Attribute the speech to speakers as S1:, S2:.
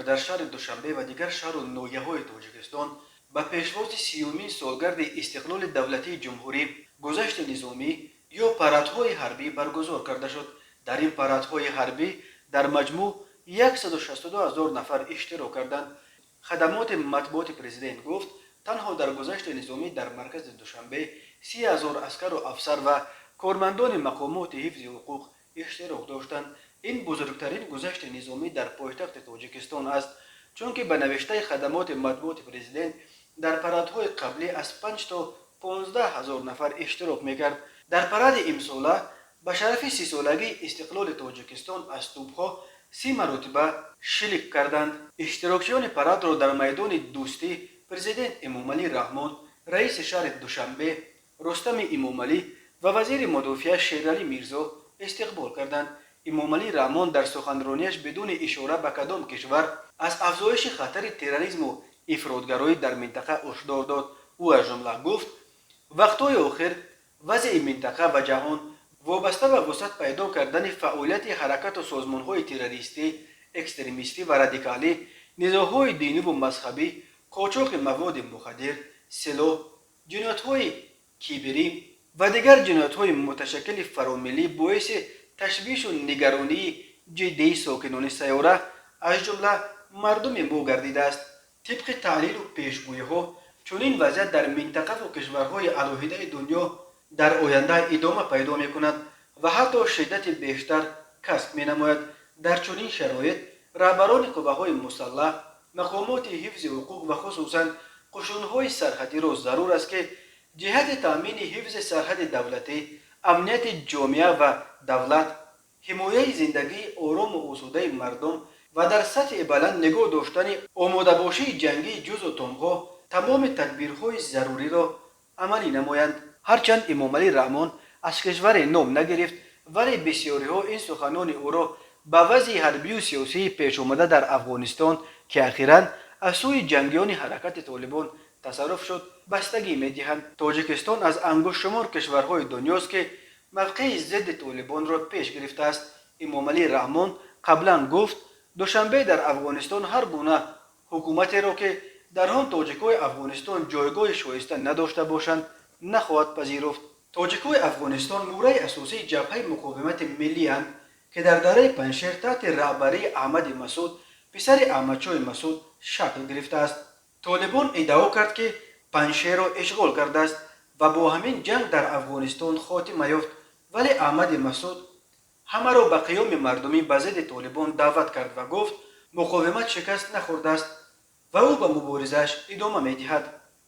S1: дар шаҳри Душанбе ва дигар шаҳру ноҳияҳои Тоҷикистон ба пешвози 30-юмин солгарди истиқлоли давлатии ҷумҳурӣ гузашти низомӣ ё парадҳои ҳарбӣ баргузор карда шуд. дар ин парадҳои ҳарбӣ дар маҷмӯъ 162 000 нафар иштирок карданд. хадамоти матбуоти президент гуфт, танҳо дар гузашти низомӣ дар маркази Душанбе 30 000 аскару афсар ва кормандони мақомоти ҳифзи ҳуқуқ иштирок доштанд. ин бузургтарин гузашти низомӣ дар пойтахти Тоҷикистон аст, чунки ба навиштаи хадамоти матбуоти президент дар парадҳои қаблӣ аз 5 то 15 000 нафар иштирок мекард. дар паради имсола ба шарафи 30-солагии истиқлоли Тоҷикистон аз тӯбҳо 30 маротиба шилик карданд. иштирокчиёни парадро дар майдони Дӯстӣ президент Эмомалӣ Раҳмон, раиси шаҳри Душанбе Рустами Эмомалӣ ва вазири мудофиа Шералӣ Мирзо истиқбол карданд. Эмомалӣ Раҳмон дар суханронияш бидуни ишора ба кадом кишвар аз афзоиши хатари терроризму ифротгароӣ дар минтақа ҳушдор дод. ӯ аз ҷумла гуфт, вақтҳои охир вазъи минтақа ва ҷаҳон вобаста ба вусат пайдо кардани фаъолияти ҳаракату созмонҳои террористӣ, экстремистӣ ва радикалӣ, низоъҳои диниву мазҳабӣ, қочоқи маводи мухаддир, силоҳ, ҷиноятҳои киберӣ ва дигар ҷиноятҳои муташаккили фаромиллӣ боиси ташвишу нигаронии ҷиддии сокинони сайёра, аз ҷумла мардуми мо гардидааст. тибқи таҳлилу пешгӯиҳо, чунин вазъият дар минтақаву кишварҳои алоҳидаи дунё дар оянда идома пайдо мекунад ва ҳатто шиддати бештар касб менамояд. дар чунин шароит раҳбарони қувваҳои мусаллаҳ, мақомоти ҳифзи ҳуқуқ ва хусусан қушунҳои сарҳадиро зарур аст ки ҷиҳати таъмини ҳифзи сарҳади давлатӣ, амнияти ҷомеа ва давлат, ҳимояи зиндагии орому осудаи мардум ва дар сатҳи баланд нигоҳ доштани омодабошии ҷангии ҷузу томғо тамоми тадбирҳои заруриро амалӣ намоянд. ҳарчанд Эмомалӣ Раҳмон аз кишваре ном нагирифт, вале бисёриҳо ин суханони ӯро ба вазъи ҳарбию сиёсии пешомада дар Афғонистон, ки ахиран аз сӯи ҷангиёни ҳаракати Толибон тасарруф шуд, бастагӣ медиҳанд. Тоҷикистон аз ангушшумор кишварҳои дунёст ки мавқеи зидди Толибонро пеш гирифтааст. Эмомалӣ Раҳмон қаблан гуфт, Душанбе дар Афғонистон ҳар гуна ҳукуматеро ки дар он тоҷикои Афғонистон ҷойгоҳи шоиста надошта бошанд, нахоҳад пазируфт. тоҷикои Афғонистон мурраи асосии ҷабҳаи муқовимати миллиянд ки дар дараи Паншер таҳти раҳбарии Аҳмади Масуд, писари Аҳмадшоҳи Масуд, шакл гирифтааст. Толибон иддао кард ки Паншерро ишғол кардааст ва бо ҳамин ҷанг дар Афғонистон хотима ёфт, вале Аҳмади Масуд ҳамаро ба қиёми мардумӣ ба зидди Толибон даъват кард ва гуфт, муқовимат шикаст нахӯрдааст ва ӯ ба муборизааш идома медиҳад.